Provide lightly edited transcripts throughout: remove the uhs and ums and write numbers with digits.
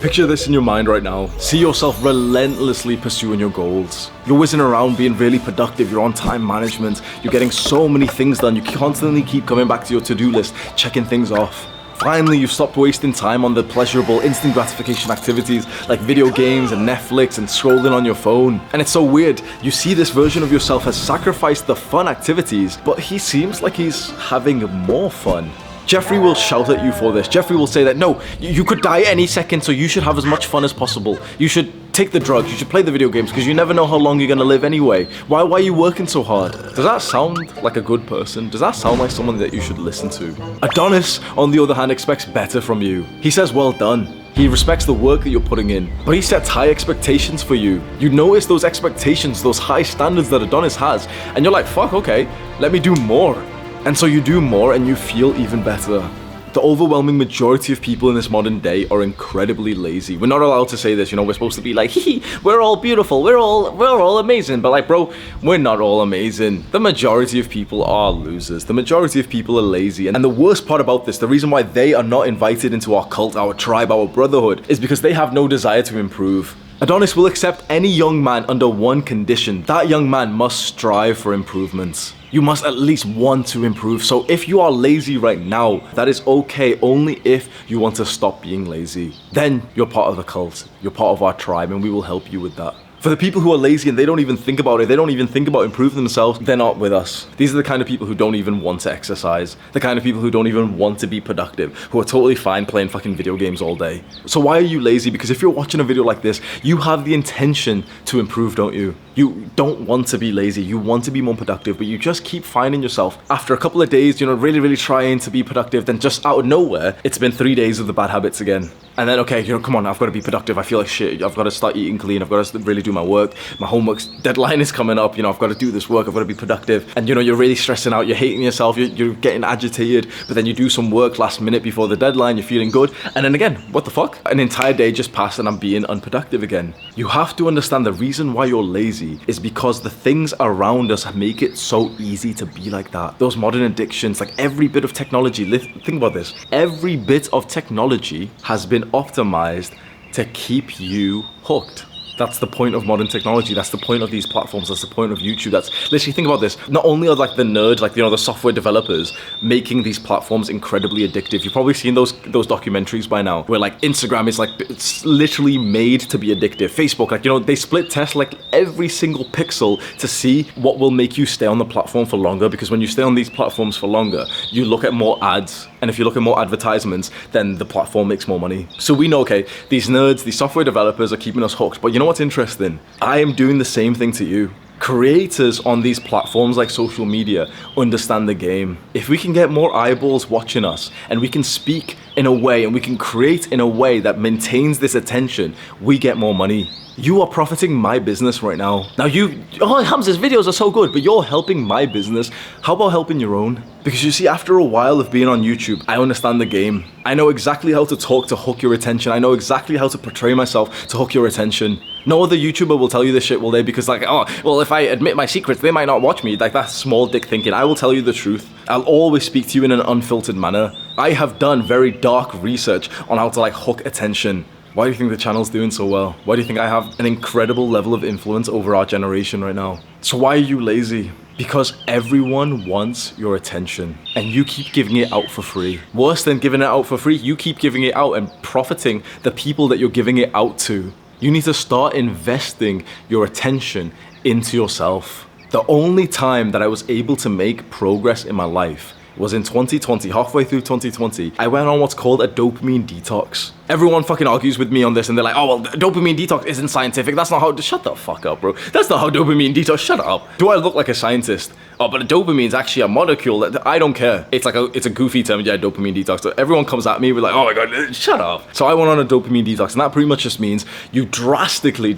Picture this in your mind right now. See yourself relentlessly pursuing your goals. You're whizzing around being really productive, you're on time management, you're getting so many things done, you constantly keep coming back to your to-do list, checking things off. Finally, you've stopped wasting time on the pleasurable instant gratification activities like video games and Netflix and scrolling on your phone. And it's so weird, you see this version of yourself has sacrificed the fun activities, but he seems like he's having more fun. Jeffrey will shout at you for this. Jeffrey will say that, no, you could die any second, so you should have as much fun as possible. You should take the drugs, you should play the video games, because you never know how long you're gonna live anyway. Why are you working so hard? Does that sound like a good person? Does that sound like someone that you should listen to? Adonis, on the other hand, expects better from you. He says, well done. He respects the work that you're putting in, but he sets high expectations for you. You notice those expectations, those high standards that Adonis has, and you're like, fuck, okay, let me do more. And so you do more and you feel even better. The overwhelming majority of people in this modern day are incredibly lazy. We're not allowed to say this, we're supposed to be like, hee, we're all beautiful, we're all amazing. But like, bro, we're not all amazing. The majority of people are losers. The majority of people are lazy. And the worst part about this, the reason why they are not invited into our cult, our tribe, our brotherhood, is because they have no desire to improve. Adonis will accept any young man under one condition. That young man must strive for improvements. You must at least want to improve. So if you are lazy right now, that is okay only if you want to stop being lazy. Then you're part of the cult. You're part of our tribe and we will help you with that. For the people who are lazy and they don't even think about it, they don't even think about improving themselves, they're not with us. These are the kind of people who don't even want to exercise, the kind of people who don't even want to be productive, who are totally fine playing fucking video games all day. So why are you lazy? Because if you're watching a video like this, you have the intention to improve, don't you? You don't want to be lazy, you want to be more productive, but you just keep finding yourself after a couple of days, really trying to be productive, then just out of nowhere, it's been 3 days of the bad habits again. And then, okay, come on, I've got to be productive, I feel like shit, I've got to start eating clean, I've got to really do my work, my homework's deadline is coming up, I've got to do this work, I've got to be productive. And you're really stressing out, you're hating yourself, you're getting agitated, but then you do some work last minute before the deadline, you're feeling good, and then again, what the fuck? An entire day just passed and I'm being unproductive again. You have to understand the reason why you're lazy is because the things around us make it so easy to be like that. Those modern addictions, like every bit of technology, think about this, every bit of technology has been optimized to keep you hooked. That's the point of modern technology. That's the point of these platforms. That's the point of YouTube. That's literally, think about this. Not only are like the nerds, like, the software developers making these platforms incredibly addictive. You've probably seen those documentaries by now where like Instagram is like, it's literally made to be addictive. Facebook, like, they split test like every single pixel to see what will make you stay on the platform for longer. Because when you stay on these platforms for longer, you look at more ads. And if you look at more advertisements, then the platform makes more money. So we know, okay, these nerds, these software developers are keeping us hooked. But you know what's interesting? I am doing the same thing to you. Creators on these platforms like social media understand the game. If we can get more eyeballs watching us and we can speak in a way and we can create in a way that maintains this attention, we get more money. You are profiting my business right now. Now Hamza's videos are so good, but you're helping my business. How about helping your own? Because you see, after a while of being on YouTube, I understand the game. I know exactly how to talk to hook your attention. I know exactly how to portray myself to hook your attention. No other YouTuber will tell you this shit, will they? Because like, oh, well, if I admit my secrets, they might not watch me. Like, that's small dick thinking. I will tell you the truth. I'll always speak to you in an unfiltered manner. I have done very dark research on how to like hook attention. Why do you think the channel's doing so well? Why do you think I have an incredible level of influence over our generation right now? So why are you lazy? Because everyone wants your attention and you keep giving it out for free. Worse than giving it out for free, you keep giving it out and profiting the people that you're giving it out to. You need to start investing your attention into yourself. The only time that I was able to make progress in my life was in 2020, halfway through 2020, I went on what's called a dopamine detox. Everyone fucking argues with me on this and they're like, oh, well, dopamine detox isn't scientific. That's not how, shut the fuck up, bro. That's not how dopamine detox, shut up. Do I look like a scientist? Oh, but dopamine is actually a molecule that I don't care. It's a goofy term, yeah, dopamine detox. So everyone comes at me with like, oh my God, shut up. So I went on a dopamine detox and that pretty much just means you drastically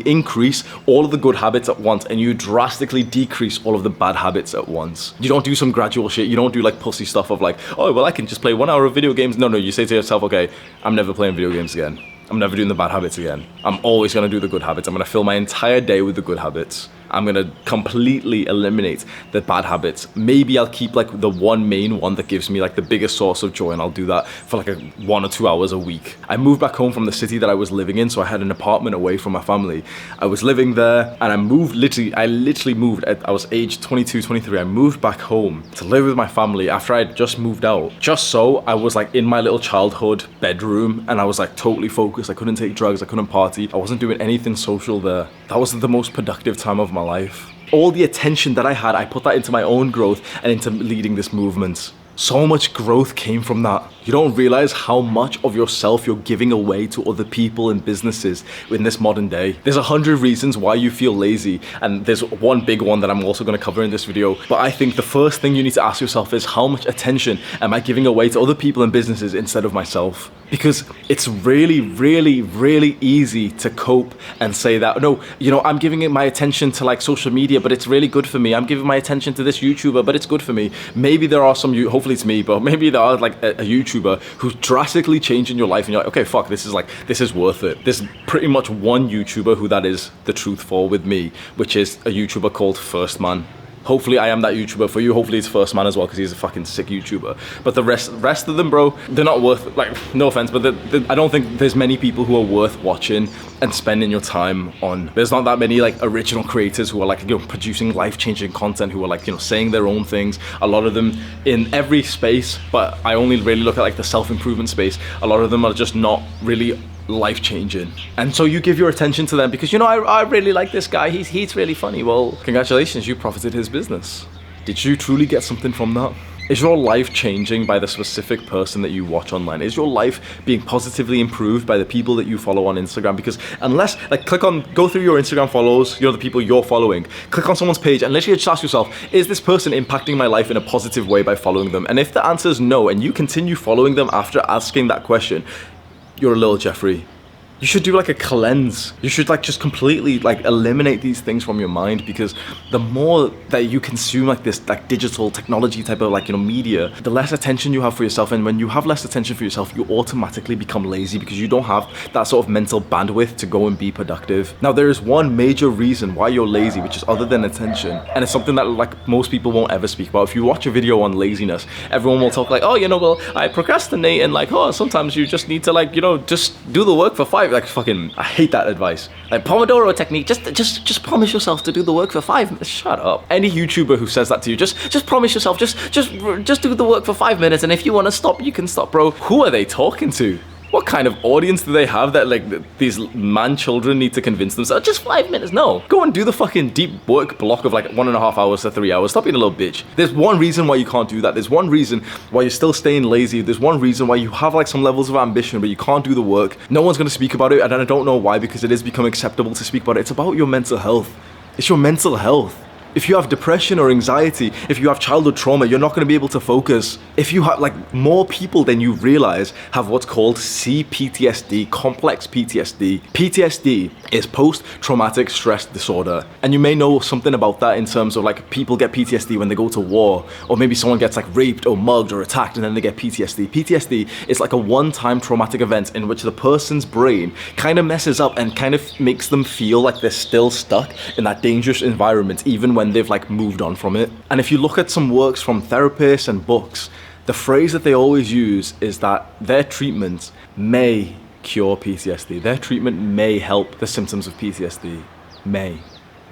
increase all of the good habits at once and you drastically decrease all of the bad habits at once. You don't do some gradual shit. You don't do like pussy stuff of like, oh, well, I can just play 1 hour of video games. No, you say to yourself, okay, I'm never playing video games again. I'm never doing the bad habits again. I'm always gonna do the good habits. I'm gonna fill my entire day with the good habits. I'm gonna completely eliminate the bad habits. Maybe I'll keep like the one main one that gives me like the biggest source of joy, and I'll do that for like 1 or 2 hours a week. I moved back home from the city that I was living in, so I had an apartment away from my family. I was living there, and I literally moved at, I was age 22, 23. I moved back home to live with my family after I had just moved out. Just so I was like in my little childhood bedroom, and I was like totally focused. I couldn't take drugs, I couldn't party, I wasn't doing anything social there. That was the most productive time of my life. All the attention that I had, I put that into my own growth and into leading this movement. So much growth came from that. You don't realize how much of yourself you're giving away to other people and businesses in this modern day. There's 100 reasons why you feel lazy, and there's one big one that I'm also going to cover in this video. But I think the first thing you need to ask yourself is, how much attention am I giving away to other people and businesses instead of myself? Because it's really easy to cope and say that, no, you know, I'm giving it my attention to like social media, but it's really good for me. I'm giving my attention to this YouTuber, but it's good for me. Maybe there are some, hopefully it's me, but maybe there are like a YouTuber who's drastically changing your life, and you're like, okay, fuck, this is worth it. There's pretty much one YouTuber who that is the truth for with me, which is a YouTuber called First Man. Hopefully I am that YouTuber for you. Hopefully it's First Man as well, because he's a fucking sick YouTuber. But the rest of them, bro, they're not worth, like, no offense, but I don't think there's many people who are worth watching and spending your time on. There's not that many like original creators who are like, you know, producing life-changing content, who are like, you know, saying their own things. A lot of them in every space, but I only really look at like the self-improvement space. A lot of them are just not really life-changing, and so you give your attention to them because, you know, I really like this guy, he's really funny. Well, congratulations, you profited his business. Did you truly get something from that? Is your life changing by the specific person that you watch online? Is your life being positively improved by the people that you follow on Instagram? Because unless, like, go through your Instagram follows, you know, the people you're following, click on someone's page and literally just ask yourself, is this person impacting my life in a positive way by following them? And if the answer is no, and you continue following them after asking that question, you're a little Jeffrey. You should do like a cleanse. You should like just completely like eliminate these things from your mind, because the more that you consume like this like digital technology type of like, you know, media, the less attention you have for yourself. And when you have less attention for yourself, you automatically become lazy because you don't have that sort of mental bandwidth to go and be productive. Now, there is one major reason why you're lazy, which is other than attention. And it's something that like most people won't ever speak about. If you watch a video on laziness, everyone will talk like, oh, you know, well, I procrastinate, and like, oh, sometimes you just need to like, you know, just do the work for 5. Like, fucking, I hate that advice. Like, Pomodoro technique, just promise yourself to do the work for 5 minutes. Shut up. Any YouTuber who says that to you, just promise yourself, just do the work for 5 minutes, and if you want to stop, you can stop, bro. Who are they talking to? What kind of audience do they have that like these man children need to convince themselves? Just 5 minutes? No. Go and do the fucking deep work block of like 1.5 hours to 3 hours. Stop being a little bitch. There's one reason why you can't do that. There's one reason why you're still staying lazy. There's one reason why you have like some levels of ambition, but you can't do the work. No one's gonna speak about it, and I don't know why, because it has become acceptable to speak about it. It's about your mental health. It's your mental health. If you have depression or anxiety, if you have childhood trauma, you're not going to be able to focus. If you have, like, more people than you realize have what's called CPTSD, complex PTSD. PTSD is post-traumatic stress disorder. And you may know something about that in terms of, like, people get PTSD when they go to war, or maybe someone gets, like, raped or mugged or attacked and then they get PTSD. PTSD is like a one-time traumatic event in which the person's brain kind of messes up and kind of makes them feel like they're still stuck in that dangerous environment, even when they've like moved on from it. And if you look at some works from therapists and books, the phrase that they always use is that their treatment may cure PTSD. Their treatment may help the symptoms of PTSD. May.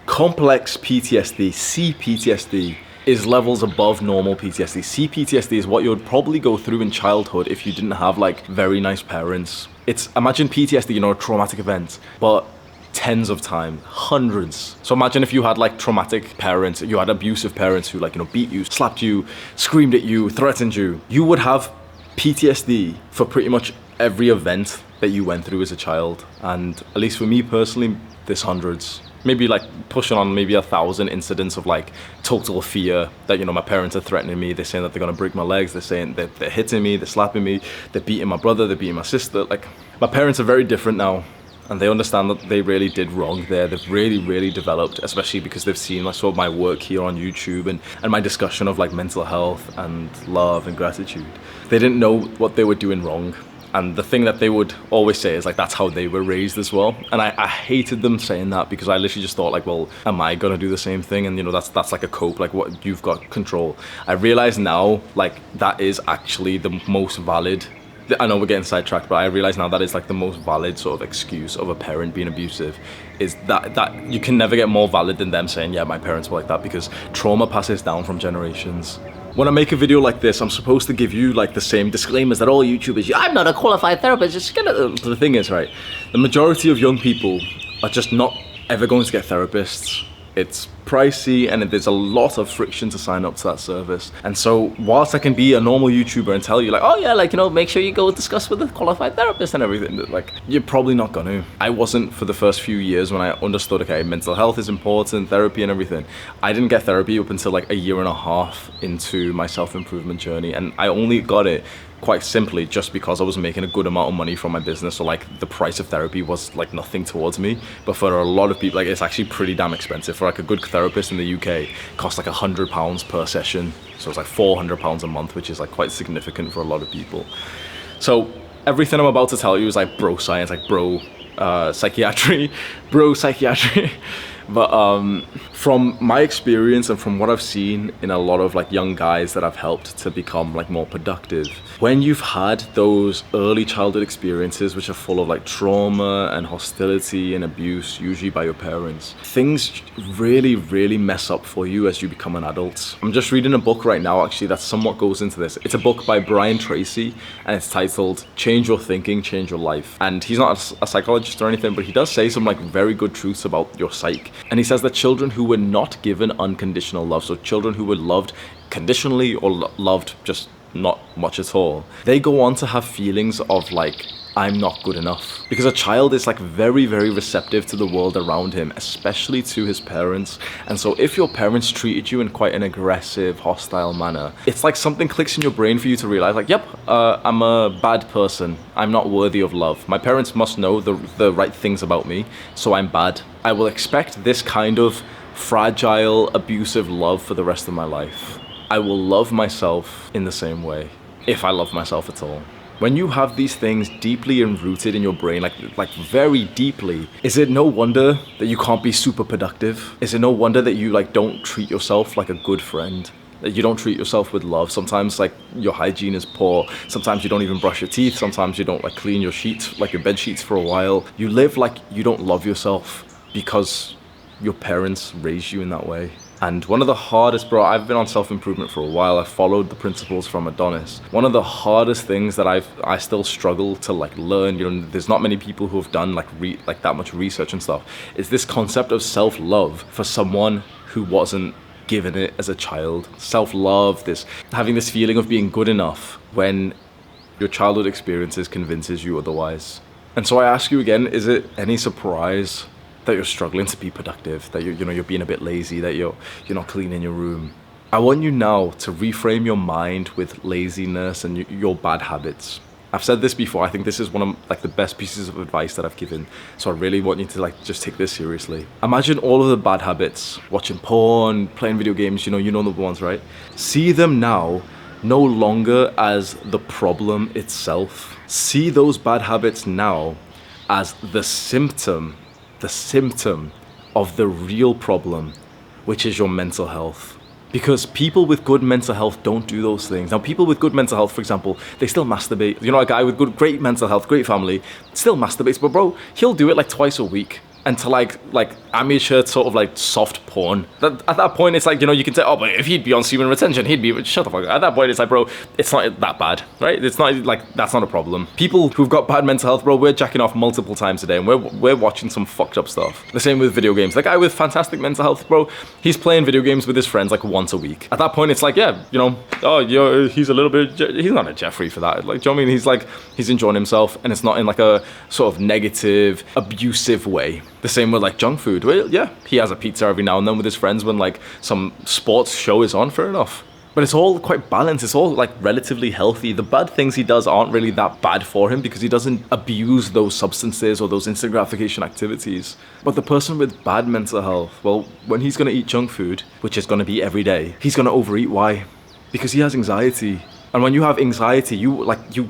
Complex PTSD, CPTSD, is levels above normal PTSD. CPTSD is what you would probably go through in childhood if you didn't have like very nice parents. It's, imagine PTSD, you know, a traumatic event, but tens of times, hundreds. So imagine if you had like traumatic parents, you had abusive parents who like, you know, beat you, slapped you, screamed at you, threatened you. You would have PTSD for pretty much every event that you went through as a child. And at least for me personally, there's hundreds. Maybe like pushing on maybe 1,000 incidents of like total fear that, you know, my parents are threatening me. They're saying that they're gonna break my legs. They're saying that they're hitting me, they're slapping me, they're beating my brother, they're beating my sister. Like, my parents are very different now. And they understand that they really did wrong there. They've really developed, especially because they've seen like sort of my work here on YouTube and my discussion of like mental health and love and gratitude. They didn't know what they were doing wrong. And the thing that they would always say is like, that's how they were raised as well. And I hated them saying that, because I literally just thought like, well, am I gonna do the same thing? And you know, that's like a cope, like what you've got control. I realize now, like that is actually the most valid, I know we're getting sidetracked, but I realize now that is like the most valid sort of excuse of a parent being abusive, is that you can never get more valid than them saying, yeah, my parents were like that, because trauma passes down from generations. When I make a video like this, I'm supposed to give you like the same disclaimers that all YouTubers, I'm not a qualified therapist, just gonna, the thing is, right, the majority of young people are just not ever going to get therapists. It's pricey and there's a lot of friction to sign up to that service. And so whilst I can be a normal YouTuber and tell you like, oh yeah, like, you know, make sure you go discuss with a qualified therapist and everything, like you're probably not gonna. I wasn't for the first few years when I understood, okay, mental health is important, therapy and everything. I didn't get therapy up until like a year and a half into my self-improvement journey. And I only got it quite simply just because I was making a good amount of money from my business. So like the price of therapy was like nothing towards me. But for a lot of people, like it's actually pretty damn expensive. For like a good therapist in the UK, it costs like £100 per session. So it's like £400 a month, which is like quite significant for a lot of people. So everything I'm about to tell you is like bro science, like bro psychiatry. But from my experience and from what I've seen in a lot of like young guys that I've helped to become like more productive, when you've had those early childhood experiences which are full of like trauma and hostility and abuse, usually by your parents, things really, really mess up for you as you become an adult. I'm just reading a book right now actually that somewhat goes into this. It's a book by Brian Tracy and it's titled Change Your Thinking, Change Your Life. And he's not a psychologist or anything, but he does say some like very good truths about your psyche. And he says that children who were not given unconditional love, so children who were loved conditionally or loved just not much at all, they go on to have feelings of like, I'm not good enough. Because a child is like very, very receptive to the world around him, especially to his parents. And so if your parents treated you in quite an aggressive, hostile manner, it's like something clicks in your brain for you to realize like, yep, I'm a bad person. I'm not worthy of love. My parents must know the right things about me, so I'm bad. I will expect this kind of fragile, abusive love for the rest of my life. I will love myself in the same way, if I love myself at all. When you have these things deeply enrooted in your brain, like very deeply, is it no wonder that you can't be super productive? Is it no wonder that you like don't treat yourself like a good friend? That you don't treat yourself with love? Sometimes like your hygiene is poor. Sometimes you don't even brush your teeth. Sometimes you don't like clean your sheets, like your bed sheets for a while. You live like you don't love yourself because your parents raised you in that way. And one of the hardest, bro, I've been on self-improvement for a while. I followed the principles from Adonis. One of the hardest things that I still struggle to like learn, you know, there's not many people who have done like that much research and stuff, is this concept of self-love for someone who wasn't given it as a child. Self-love, this having this feeling of being good enough when your childhood experiences convinces you otherwise. And so I ask you again, is it any surprise that you're struggling to be productive, that you're being a bit lazy, that you're not cleaning your room? I want you now to reframe your mind with laziness and your bad habits. I've said this before. I think this is one of like the best pieces of advice that I've given. So I really want you to like just take this seriously. Imagine all of the bad habits: watching porn, playing video games. You know the ones, right? See them now no longer as the problem itself. See those bad habits now as the symptom of the real problem, which is your mental health. Because people with good mental health don't do those things. Now, people with good mental health, for example, they still masturbate. You know, a guy with great mental health, great family, still masturbates, but bro, he'll do it like twice a week. And to like amateur sort of like soft porn. At that point, it's like, you can say, oh, but if he'd be on semen retention, he'd be, shut the fuck up. At that point, it's like, bro, it's not that bad, right? It's not like, that's not a problem. People who've got bad mental health, bro, we're jacking off multiple times a day and we're watching some fucked up stuff. The same with video games. The guy with fantastic mental health, bro, he's playing video games with his friends like once a week. At that point, it's like, yeah, he's a little bit, he's not a Jeffrey for that. Like, do you know what I mean? He's like, he's enjoying himself and it's not in like a sort of negative, abusive way. The same with like junk food. Well, yeah, he has a pizza every now and then with his friends when like some sports show is on, fair enough. But it's all quite balanced. It's all like relatively healthy. The bad things he does aren't really that bad for him because he doesn't abuse those substances or those instant gratification activities. But the person with bad mental health, well, when he's going to eat junk food, which is going to be every day, he's going to overeat. Why? Because he has anxiety. And when you have anxiety, you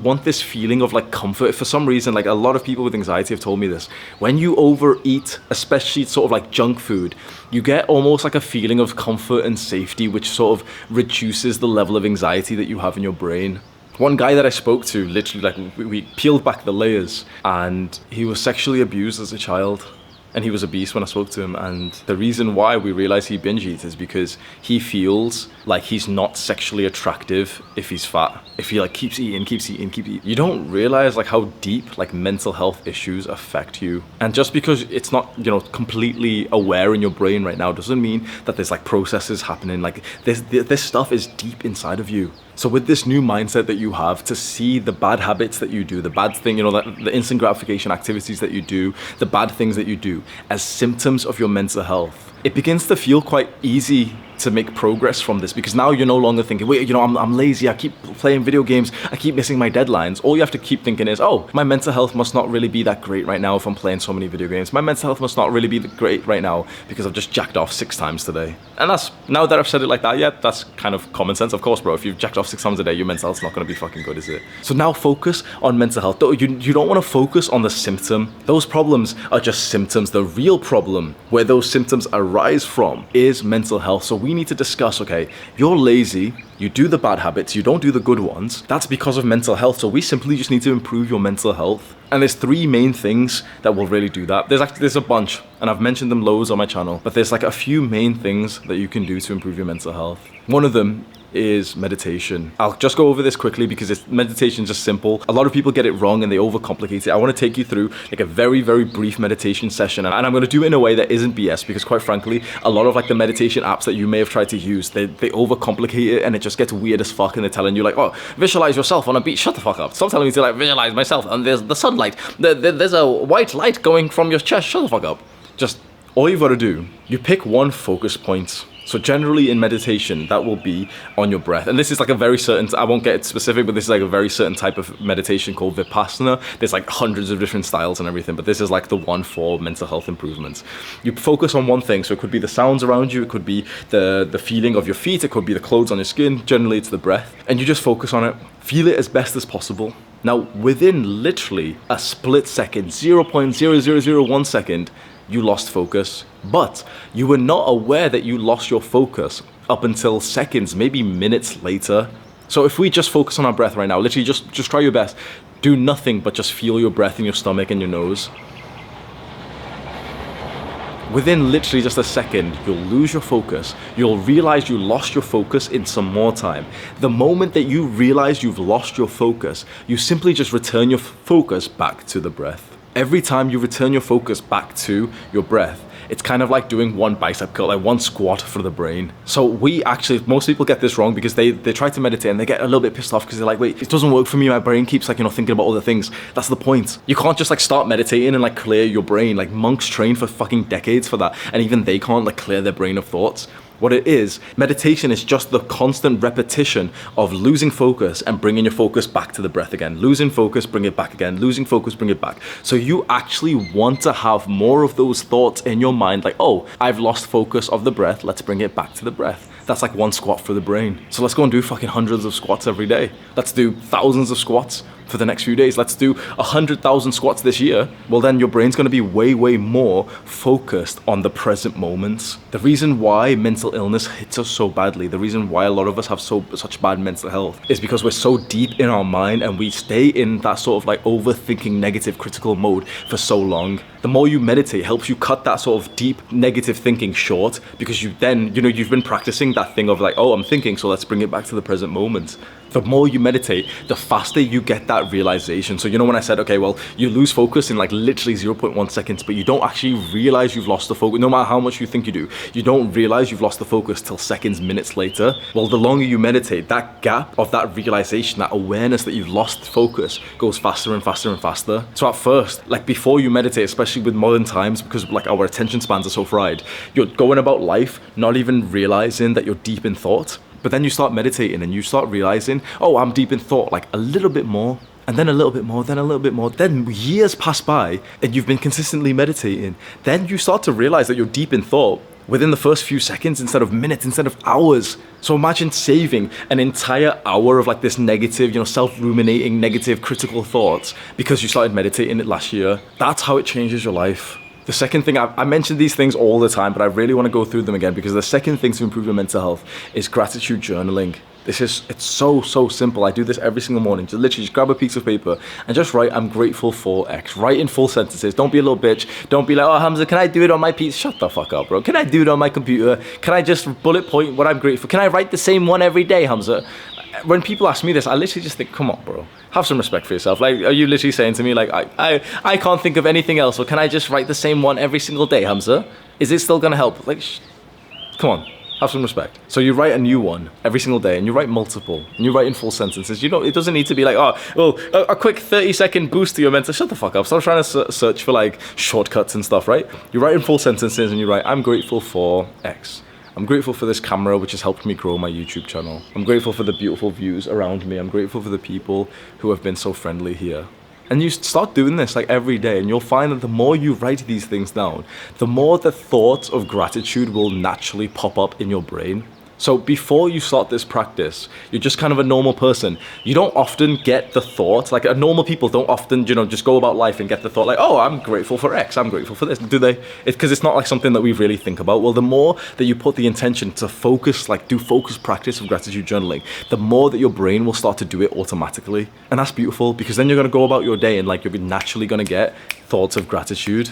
want this feeling of like comfort. For some reason, like a lot of people with anxiety have told me this. When you overeat, especially sort of like junk food, you get almost like a feeling of comfort and safety, which sort of reduces the level of anxiety that you have in your brain. One guy that I spoke to, literally, like, we peeled back the layers, and he was sexually abused as a child. And he was a beast when I spoke to him. And the reason why we realize he binge eats is because he feels like he's not sexually attractive if he's fat. If he like keeps eating. You don't realize like how deep like mental health issues affect you. And just because it's not, you know, completely aware in your brain right now doesn't mean that there's like processes happening. Like this stuff is deep inside of you. So with this new mindset that you have, to see the bad habits that you do, the bad thing, you know, the instant gratification activities that you do, the bad things that you do as symptoms of your mental health, it begins to feel quite easy to make progress from this, because now you're no longer thinking, wait, you know, I'm lazy, I keep playing video games, I keep missing my deadlines. All you have to keep thinking is, oh, my mental health must not really be that great right now if I'm playing so many video games. My mental health must not really be great right now because I've just jacked off 6 times today. And that's, now that I've said it like that, yeah, that's kind of common sense. Of course, bro, if you've jacked off 6 times a day, your mental health's not going to be fucking good, is it? So now focus on mental health. You don't want to focus on the symptom. Those problems are just symptoms. The real problem, where those symptoms arise from, is mental health. So we need to discuss, okay, you're lazy, you do the bad habits, you don't do the good ones. That's because of mental health. So we simply just need to improve your mental health. And there's 3 main things that will really do that. There's a bunch, and I've mentioned them loads on my channel, but there's like a few main things that you can do to improve your mental health. One of them is meditation. I'll just go over this quickly because meditation's just simple. A lot of people get it wrong and they overcomplicate it. I want to take you through like a very, very brief meditation session, and I'm going to do it in a way that isn't BS, because quite frankly, a lot of like the meditation apps that you may have tried to use, they overcomplicate it and it just gets weird as fuck, and they're telling you like, oh, visualize yourself on a beach. Shut the fuck up. Stop telling me to like visualize myself and there's the sunlight. There's a white light going from your chest. Shut the fuck up. Just all you've got to do, you pick one focus point. So generally in meditation, that will be on your breath. And this is like a very certain, I won't get specific, but this is like a very certain type of meditation called Vipassana. There's like hundreds of different styles and everything, but this is like the one for mental health improvements. You focus on one thing. So it could be the sounds around you. It could be the feeling of your feet. It could be the clothes on your skin. Generally it's the breath. And you just focus on it. Feel it as best as possible. Now, within literally a split second, 0.0001 second, you lost focus, but you were not aware that you lost your focus up until seconds, maybe minutes later. So if we just focus on our breath right now, literally just try your best. Do nothing but just feel your breath in your stomach and your nose. Within literally just a second, you'll lose your focus. You'll realize you lost your focus in some more time. The moment that you realize you've lost your focus, you simply just return your focus back to the breath. Every time you return your focus back to your breath, it's kind of like doing one bicep curl, like one squat for the brain. So most people get this wrong because they try to meditate and they get a little bit pissed off because they're like, wait, it doesn't work for me. My brain keeps like, you know, thinking about other things. That's the point. You can't just like start meditating and like clear your brain. Like monks train for fucking decades for that. And even they can't like clear their brain of thoughts. What it is, meditation is just the constant repetition of losing focus and bringing your focus back to the breath again. Losing focus, bring it back again. Losing focus, bring it back. So you actually want to have more of those thoughts in your mind, like, oh, I've lost focus of the breath. Let's bring it back to the breath. That's like one squat for the brain. So let's go and do fucking hundreds of squats every day. Let's do thousands of squats for the next few days. Let's do 100,000 squats this year. Well, then your brain's going to be way, way more focused on the present moments. The reason why mental illness hits us so badly, the reason why a lot of us have such bad mental health, is because we're so deep in our mind and we stay in that sort of like overthinking, negative, critical mode for so long. The more you meditate, it helps you cut that sort of deep negative thinking short, because you've been practicing that thing of like, oh, I'm thinking, so let's bring it back to the present moment. The more you meditate, the faster you get that realization. So, you know, when I said, okay, well, you lose focus in like literally 0.1 seconds, but you don't actually realize you've lost the focus. No matter how much you think you do, you don't realize you've lost the focus till seconds, minutes later. Well, the longer you meditate, that gap of that realization, that awareness that you've lost focus goes faster and faster and faster. So at first, like before you meditate, especially with modern times, because like our attention spans are so fried, you're going about life not even realizing that you're deep in thought. But then you start meditating and you start realizing, oh, I'm deep in thought, like a little bit more, and then a little bit more, then a little bit more. Then years pass by and you've been consistently meditating. Then you start to realize that you're deep in thought within the first few seconds instead of minutes, instead of hours. So imagine saving an entire hour of like this negative, self-ruminating, negative, critical thoughts because you started meditating it last year. That's how it changes your life. The second thing, I mentioned these things all the time, but I really want to go through them again because the second thing to improve your mental health is gratitude journaling. It's so simple. I do this every single morning. Just grab a piece of paper and just write, I'm grateful for X. Write in full sentences. Don't be a little bitch. Don't be like, oh, Hamza, can I do it on my piece? Shut the fuck up, bro. Can I do it on my computer? Can I just bullet point what I'm grateful? Can I write the same one every day, Hamza? When people ask me this, I literally just think, come on, bro. Have some respect for yourself. Like, are you literally saying to me, like, I can't think of anything else, or can I just write the same one every single day, Hamza? Is it still gonna help? Like, come on. Have some respect. So you write a new one every single day, and you write multiple, and you write in full sentences. It doesn't need to be like, a quick 30-second boost to your mental. Shut the fuck up. Stop trying to search for like shortcuts and stuff, right? You write in full sentences, and you write, I'm grateful for X. I'm grateful for this camera, which has helped me grow my YouTube channel. I'm grateful for the beautiful views around me. I'm grateful for the people who have been so friendly here. And you start doing this like every day, and you'll find that the more you write these things down, the more the thoughts of gratitude will naturally pop up in your brain. So before you start this practice, you're just kind of a normal person. You don't often get the thought, like normal people don't often, just go about life and get the thought like, oh, I'm grateful for X, I'm grateful for this. Do they? It's because it's not like something that we really think about. Well, the more that you put the intention to focus, like do focused practice of gratitude journaling, the more that your brain will start to do it automatically. And that's beautiful because then you're going to go about your day and like you're naturally going to get thoughts of gratitude.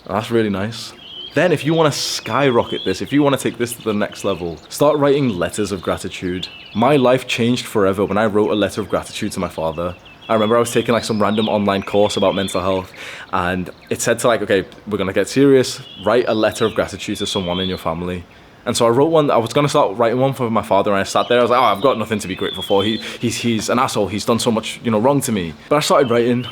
And that's really nice. Then if you want to skyrocket this, if you want to take this to the next level, start writing letters of gratitude. My life changed forever when I wrote a letter of gratitude to my father. I remember I was taking like some random online course about mental health, and it said to like, okay, we're going to get serious, write a letter of gratitude to someone in your family. And so I wrote one. I was going to start writing one for my father, and I sat there. I was like, oh, I've got nothing to be grateful for. He's an asshole. He's done so much, wrong to me. But I started writing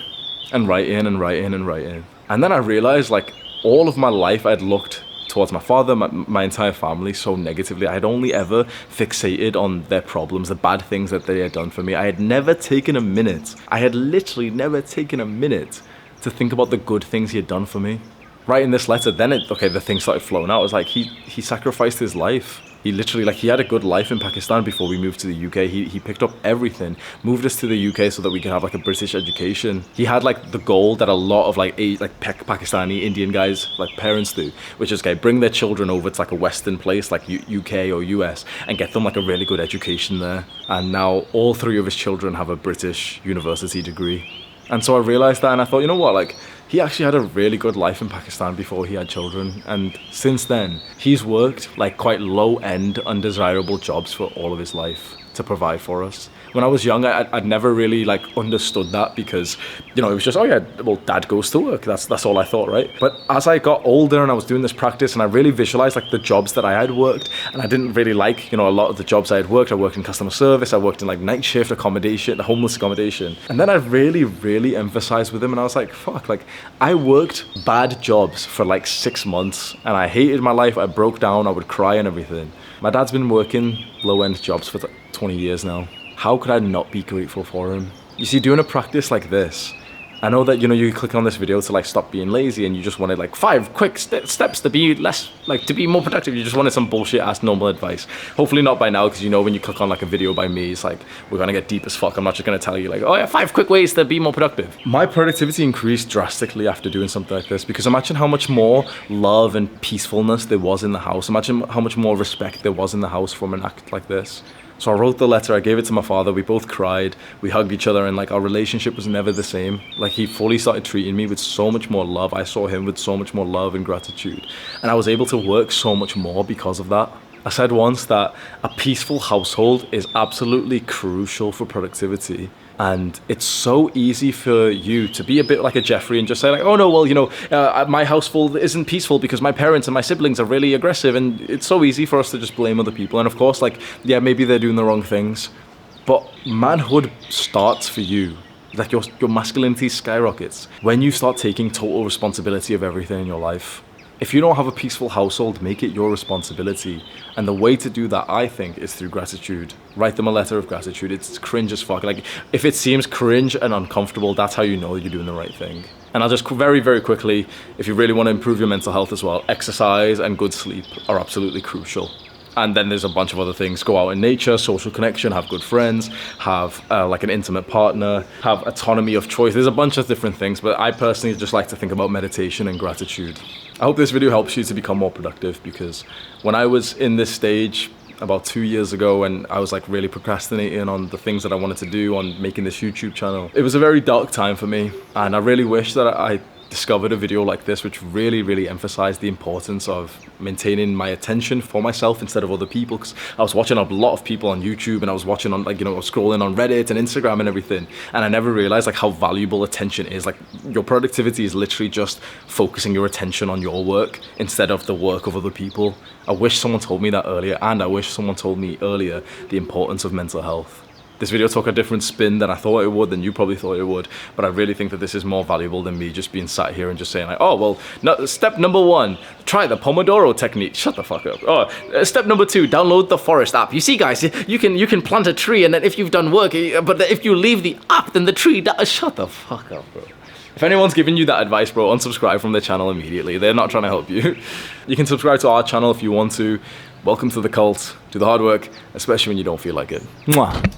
and writing and writing and writing. And then I realized like, all of my life I had looked towards my father, my entire family so negatively. I had only ever fixated on their problems, the bad things that they had done for me. I had never taken a minute. I had literally never taken a minute to think about the good things he had done for me. Writing this letter, then the things started flowing out. It was like he sacrificed his life. He literally, he had a good life in Pakistan before we moved to the UK. He picked up everything, moved us to the UK so that we could have a British education. He had the goal that a lot of Pakistani Indian guys, parents do, which is bring their children over to a Western place like UK or US and get them a really good education there. And now all three of his children have a British university degree. And so I realized that, and I thought, you know what, he actually had a really good life in Pakistan before he had children. And since then, he's worked quite low-end, undesirable jobs for all of his life to provide for us. When I was young, I'd never really understood that because, it was just, oh yeah, well, dad goes to work. That's all I thought, right? But as I got older and I was doing this practice and I really visualized the jobs that I had worked, and I didn't really a lot of the jobs I had worked. I worked in customer service. I worked in night shift accommodation, homeless accommodation. And then I really, really emphasized with him, and I was like, fuck, I worked bad jobs for 6 months and I hated my life. I broke down. I would cry and everything. My dad's been working low-end jobs for 20 years now. How could I not be grateful for him? You see, doing a practice like this, I know that, you click on this video to stop being lazy and you just wanted 5 quick steps to be less, to be more productive. You just wanted some bullshit ass normal advice. Hopefully not by now, because when you click on a video by me, it's we're gonna get deep as fuck. I'm not just gonna tell you oh yeah, 5 quick ways to be more productive. My productivity increased drastically after doing something like this, because imagine how much more love and peacefulness there was in the house. Imagine how much more respect there was in the house from an act like this. So I wrote the letter, I gave it to my father, we both cried, we hugged each other, and our relationship was never the same. He fully started treating me with so much more love. I saw him with so much more love and gratitude. And I was able to work so much more because of that. I said once that a peaceful household is absolutely crucial for productivity. And it's so easy for you to be a bit like a Jeffrey and just say oh no, well, my household isn't peaceful because my parents and my siblings are really aggressive. And it's so easy for us to just blame other people. And of course, yeah, maybe they're doing the wrong things. But manhood starts for you. Your masculinity skyrockets when you start taking total responsibility of everything in your life. If you don't have a peaceful household, make it your responsibility. And the way to do that, I think, is through gratitude. Write them a letter of gratitude. It's cringe as fuck. If it seems cringe and uncomfortable, that's how you know you're doing the right thing. And I'll just very, very quickly, if you really want to improve your mental health as well, exercise and good sleep are absolutely crucial. And then there's a bunch of other things. Go out in nature, social connection, have good friends, have like an intimate partner, have autonomy of choice. There's a bunch of different things, but I personally just like to think about meditation and gratitude. I hope this video helps you to become more productive, because when I was in this stage about 2 years ago, and I was like really procrastinating on the things that I wanted to do, on making this YouTube channel, it was a very dark time for me. And I really wish that I discovered a video like this which really emphasized the importance of maintaining my attention for myself instead of other people, because I was watching a lot of people on YouTube, and I was watching on, like, you know, scrolling on Reddit and Instagram and everything, and I never realized like how valuable attention is. Like, your productivity is literally just focusing your attention on your work instead of the work of other people. I wish someone told me that earlier, and I wish someone told me earlier the importance of mental health. This video took a different spin than I thought it would, than you probably thought it would, but I really think that this is more valuable than me just being sat here and just saying like, oh, well, no, step number 1, try the Pomodoro technique. Shut the fuck up. Oh, step number 2, download the Forest app. You see, guys, you can plant a tree, and then if you've done work, but if you leave the app, then the tree shut the fuck up, bro. If anyone's giving you that advice, bro, unsubscribe from their channel immediately. They're not trying to help you. You can subscribe to our channel if you want to. Welcome to the cult. Do the hard work, especially when you don't feel like it. Mwah.